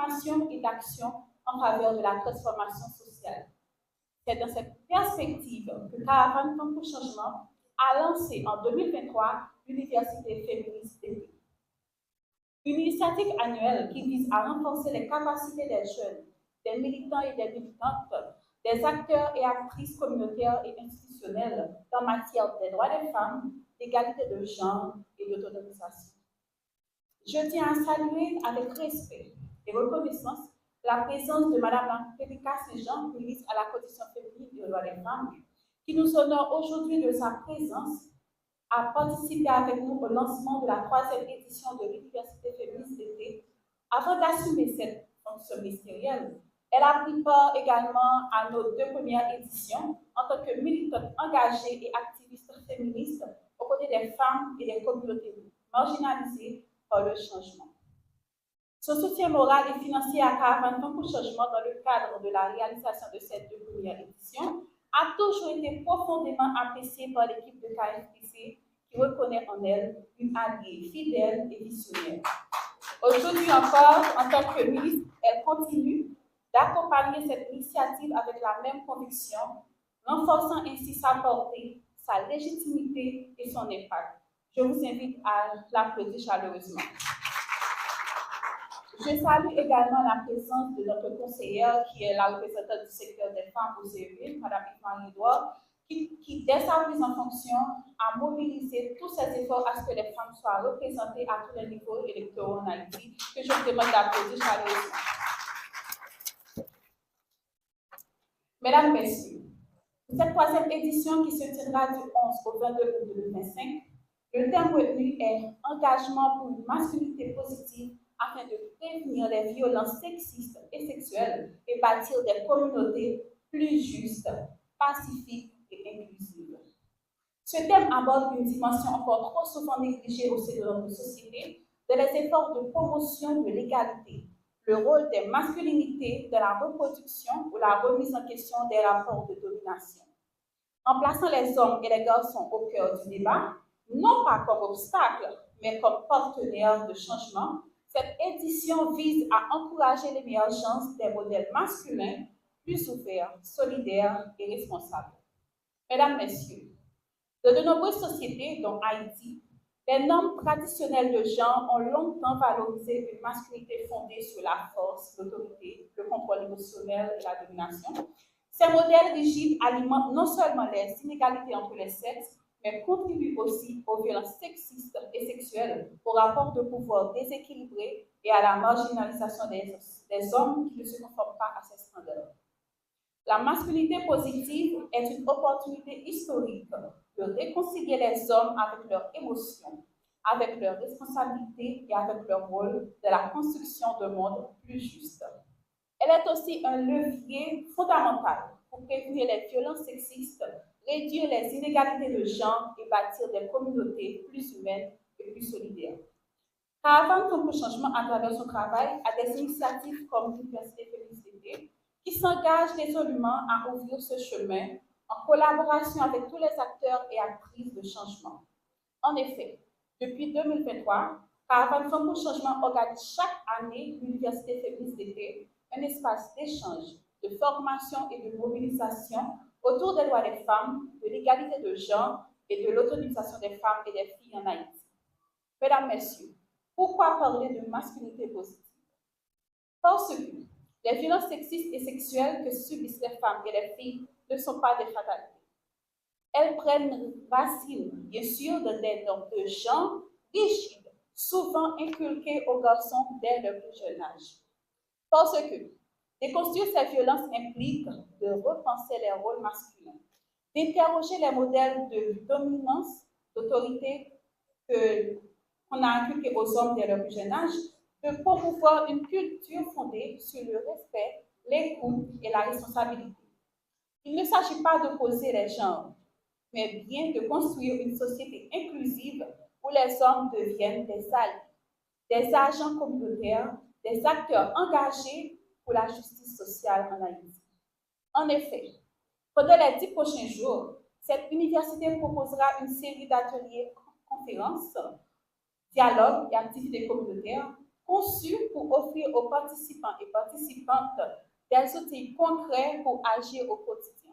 d'information et d'action en faveur de la transformation sociale. C'est dans cette perspective que Caravane Femmes pour Changement a lancé en 2023 l'Université féministe d'été. Une initiative annuelle qui vise à renforcer les capacités des jeunes, des militants et des militantes, des acteurs et actrices communautaires et institutionnels en matière des droits des femmes, d'égalité de genre et d'autonomisation. Je tiens à saluer avec respect et reconnaissance la présence de Mme Périka Saint-Jean, ministre à la Condition féminine et aux droits des femmes, qui nous honore aujourd'hui de sa présence à participer avec nous au lancement de la 3e édition de l'Université féministe d'été. Avant d'assumer cette fonction ministérielle, elle a pris part également à nos 2 premières éditions en tant que militante engagée et activiste féministe aux côtés des femmes et des communautés marginalisées par le changement. Son soutien moral et financier à Caravane Femmes pour Changement dans le cadre de la réalisation de cette 2 premières éditions a toujours été profondément apprécié par l'équipe de KFPC qui reconnaît en elle une alliée fidèle et visionnaire. Aujourd'hui encore, en tant que ministre, elle continue d'accompagner cette initiative avec la même conviction, renforçant ainsi sa portée, sa légitimité et son impact. Je vous invite à l'applaudir chaleureusement. Je salue également la présence de notre conseillère, qui est la représentante du secteur des femmes au CEP, Mme Yves-Marie Edouard, qui, dès sa prise en fonction, a mobilisé tous ses efforts à ce que les femmes soient représentées à tous les niveaux électoraux en Haïti, que je vous demande d'applaudir chaleureusement. Mesdames, Messieurs, pour cette 3e édition qui se tiendra du 11 au 22 août 2025, le thème retenu est « Engagement pour une masculinité positive » afin de prévenir les violences sexistes et sexuelles et bâtir des communautés plus justes, pacifiques et inclusives. Ce thème aborde une dimension encore trop souvent négligée au sein de notre société, de les efforts de promotion de l'égalité, le rôle des masculinités dans la reproduction ou la remise en question des rapports de domination. En plaçant les hommes et les garçons au cœur du débat, non pas comme obstacle, mais comme partenaires de changement, cette édition vise à encourager l'émergence des modèles masculins plus ouverts, solidaires et responsables. Mesdames, Messieurs, dans de nombreuses sociétés, dont Haïti, les normes traditionnelles de genre ont longtemps valorisé une masculinité fondée sur la force, l'autorité, le contrôle émotionnel et la domination. Ces modèles rigides alimentent non seulement les inégalités entre les sexes, mais contribuent aussi aux violences sexistes et sexuelles, aux rapports de pouvoir déséquilibrés et à la marginalisation des hommes qui ne se conforment pas à ces standards. La masculinité positive est une opportunité historique de réconcilier les hommes avec leurs émotions, avec leurs responsabilités et avec leur rôle de la construction d'un monde plus juste. Elle est aussi un levier fondamental pour prévenir les violences sexistes, réduire les inégalités de genre et bâtir des communautés plus humaines et plus solidaires. Caravane Femmes pour Changement, à travers son travail, a des initiatives comme l'Université féministe d'été qui s'engagent résolument à ouvrir ce chemin en collaboration avec tous les acteurs et actrices de changement. En effet, depuis 2023, Caravane Femmes pour Changement organise chaque année l'Université féministe d'été, un espace d'échange, de formation et de mobilisation autour des droits des femmes, de l'égalité de genre et de l'autonomisation des femmes et des filles en Haïti. Mesdames, Messieurs, pourquoi parler de masculinité positive? Parce que les violences sexistes et sexuelles que subissent les femmes et les filles ne sont pas des fatalités. Elles prennent racine, bien sûr, dans des normes de genre rigides, souvent inculquées aux garçons dès leur plus jeune âge. Parce que déconstruire ces violences implique de repenser les rôles masculins, d'interroger les modèles de dominance, d'autorité qu'on a inculqués aux hommes dès leur plus jeune âge, de promouvoir une culture fondée sur le respect, l'écoute et la responsabilité. Il ne s'agit pas d'opposer les genres, mais bien de construire une société inclusive où les hommes deviennent des alliés, des agents communautaires, des acteurs engagés pour la justice sociale en Haïti. En effet, pendant les 10 prochains jours, cette université proposera une série d'ateliers, conférences, dialogues et activités communautaires conçu pour offrir aux participants et participantes des outils concrets pour agir au quotidien,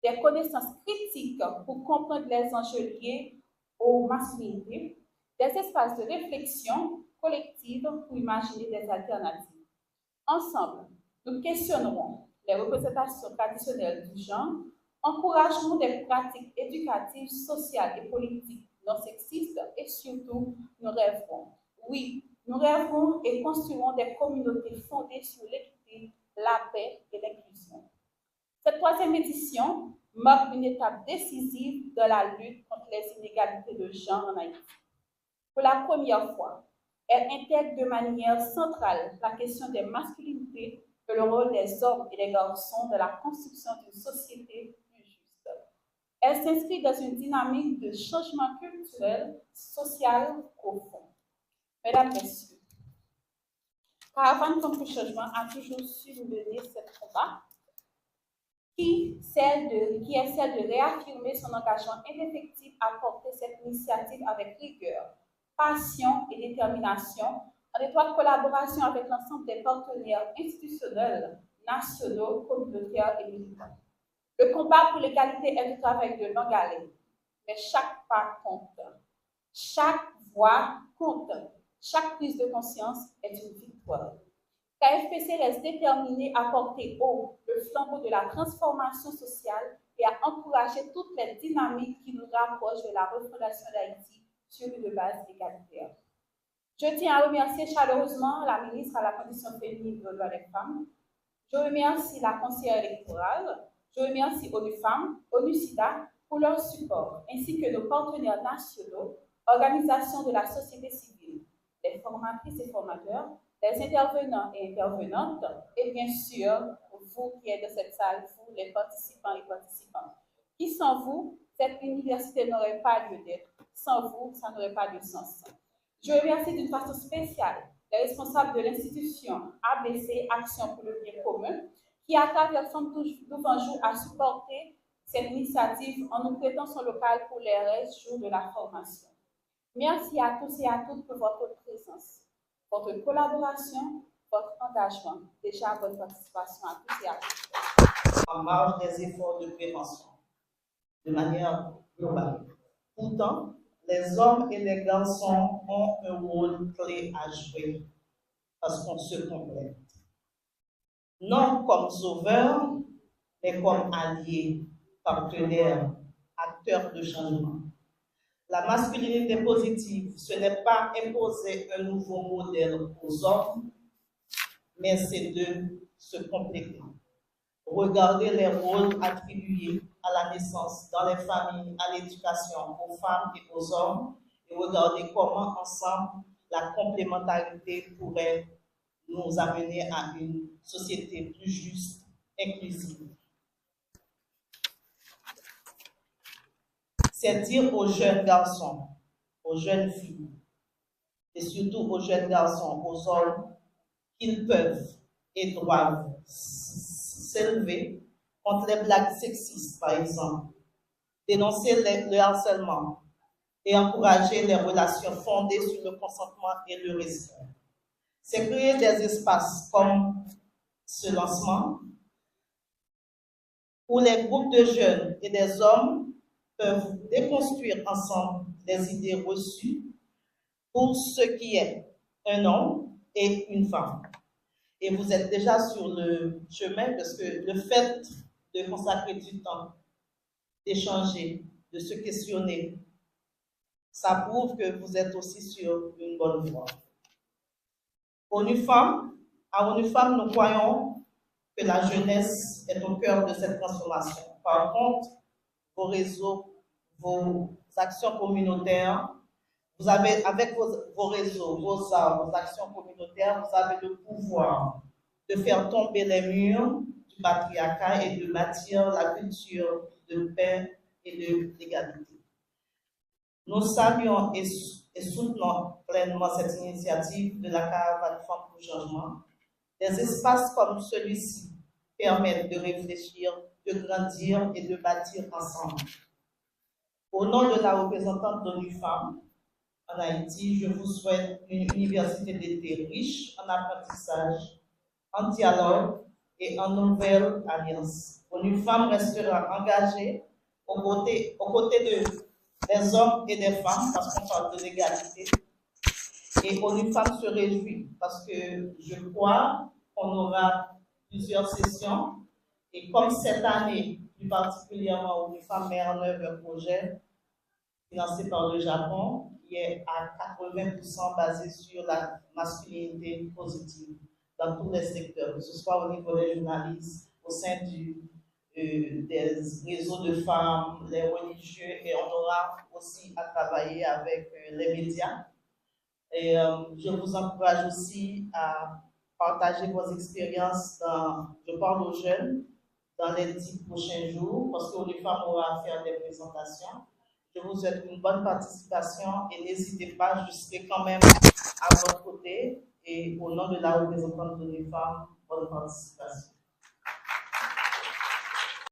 des connaissances critiques pour comprendre les enjeux liés aux masculinités, des espaces de réflexion collective pour imaginer des alternatives. Ensemble, nous questionnerons les représentations traditionnelles du genre, encouragerons des pratiques éducatives, sociales et politiques non sexistes et surtout, nous rêverons. Oui, nous rêverons et construirons des communautés fondées sur l'équité, la paix et l'inclusion. Cette troisième édition marque une étape décisive dans la lutte contre les inégalités de genre en Haïti. Pour la première fois, elle intègre de manière centrale la question des masculinités et le rôle des hommes et des garçons dans la construction d'une société plus juste. Elle s'inscrit dans une dynamique de changement culturel, social profond. Mesdames, Messieurs, Caravane contre le changement a toujours su mener cette combat qui est celle de réaffirmer son engagement indéfectible à porter cette initiative avec rigueur, passion et détermination, en étroite collaboration avec l'ensemble des partenaires institutionnels, nationaux, communautaires et militants. Le combat pour l'égalité est du travail de longue haleine, mais chaque pas compte. Chaque voix compte. Chaque prise de conscience est une victoire. KFPC reste déterminé à porter haut le flambeau de la transformation sociale et à encourager toutes les dynamiques qui nous rapprochent de la refondation d'Haïti sur une base égalitaire. Je tiens à remercier chaleureusement la ministre à la Condition féminine de droits des femmes. Je remercie la conseillère électorale. Je remercie ONU Femmes, ONU SIDA pour leur support, ainsi que nos partenaires nationaux, organisations de la société civile, les formatrices et formateurs, les intervenants et intervenantes, et bien sûr, vous qui êtes dans cette salle, vous, les participants et participantes. Qui sans vous, cette université n'aurait pas lieu d'être. Sans vous, ça n'aurait pas de sens. Je remercie d'une façon spéciale les responsables de l'institution ABC, Action pour le bien commun, qui à travers son jour à supporter cette initiative en nous prêtant son local pour les restes jours de la formation. Merci à tous et à toutes pour votre présence, votre collaboration, votre engagement. Déjà, bonne participation à tous et à toutes. En marge des efforts de prévention, de manière globale. Pourtant, les hommes et les garçons ont un rôle clé à jouer parce qu'on se complète. Non comme sauveurs, mais comme alliés, partenaires, acteurs de changement. La masculinité positive, ce n'est pas imposer un nouveau modèle aux hommes, mais c'est de se compléter. Regarder les rôles attribués à la naissance dans les familles, à l'éducation, aux femmes et aux hommes, et regarder comment ensemble la complémentarité pourrait nous amener à une société plus juste, inclusive. C'est dire aux jeunes garçons, aux jeunes filles, et surtout aux jeunes garçons, aux hommes, qu'ils peuvent et doivent s'élever contre les blagues sexistes, par exemple, dénoncer le harcèlement et encourager les relations fondées sur le consentement et le respect. C'est créer des espaces comme ce lancement où les groupes de jeunes et des hommes peuvent déconstruire ensemble les idées reçues pour ce qui est un homme et une femme. Et vous êtes déjà sur le chemin parce que le fait de consacrer du temps, d'échanger, de se questionner, ça prouve que vous êtes aussi sur une bonne voie. À ONU Femmes, nous croyons que la jeunesse est au cœur de cette transformation. Par contre, vos réseaux, vos actions communautaires, vous avez, avec vos réseaux, vos arts, vos actions communautaires, vous avez le pouvoir de faire tomber les murs du patriarcat et de bâtir la culture de paix et d'égalité. Nous saluons et soutenons pleinement cette initiative de la Caravane Femmes pour le Changement. Des espaces comme celui-ci permettent de réfléchir, de grandir et de bâtir ensemble. Au nom de la représentante d'ONU Femmes, en Haïti. Je vous souhaite une université d'été riche en apprentissage, en dialogue et en nouvelles alliances. ONU-FEMmes restera engagée aux côtés des hommes et des femmes, parce qu'on parle de l'égalité. Et ONU-FEMmes se réjouit parce que je crois qu'on aura plusieurs sessions. Et comme cette année, plus particulièrement, ONU-FEMmes met en œuvre un projet financé par le Japon qui est à 80% basé sur la masculinité positive dans tous les secteurs, que ce soit au niveau des journalistes, au sein des réseaux de femmes, les religieux, et on aura aussi à travailler avec les médias. Et je vous encourage aussi à partager vos expériences je parle aux jeunes, dans les 10 prochains jours, parce que les femmes auront à faire des présentations. Je vous souhaite une bonne participation et n'hésitez pas, je serai quand même à votre côté. Et au nom de la représentante des femmes, bonne participation.